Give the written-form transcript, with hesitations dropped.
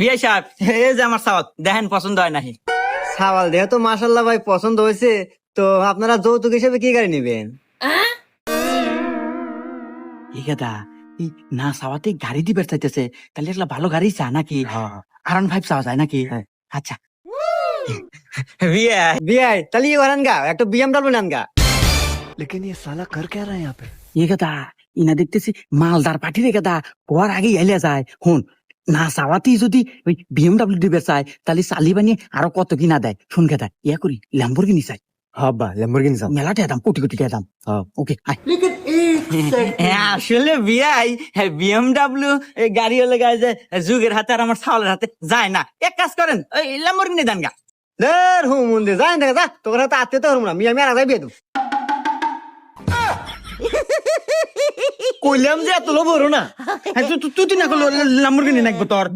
বিআই সাহেব, এই যে আমার সাওয়াত দেখেন পছন্দ হয় নাকি? সাওয়াল দেহ তো মাশাল্লাহ ভাই পছন্দ হয়েছে। তো আপনারা যৌতুক হিসেবে কি গাড়ি নেবেন? ঠিক আছে, এই না সাওয়াতে গাড়ি দিবে চাইতেছে, তাহলে একটা ভালো গাড়ি চা নাকি? R15 চাওয়া যায় নাকি? হ্যাঁ। আচ্ছা বিআই, বিআই তাহলে ইয়ে করেন গা, একটা BMW নেন গা। এই কথা ইনা দেখতেছি মালদার পাঠি রে কথা পর আগে এলে যায়। হুন, না চাওয়াতেই যদি ওই BMW দিবে চায়, তাহলে চালি বানিয়ে আরো কত কিনা দেয়। শুন কথা ইয়া করি ল্যাম্বরগিনি চাই, হব্বা ল্যাম্বরগিনি চাও? মেলাতে দাম, কোটি কোটি টাকা দাম। ওকে আসলে বিআই BMW গাড়ি হলে গায়ে যে যুগের হাতে আর আমার ছাওয়ালের হাতে যায় না। এক কাজ করেন, ওই ল্যাম্বরগিনি দেন গা। দের হুম মন্দির যাই দেখা যা, তোর হাতে আত্মীয় তো হরম না, আমি আর আগে বিয়ে দেবো। কইলাম যে এত লোভ হরো না, তুই না করলো ল্যাম্বরগিনি নাকবো তোর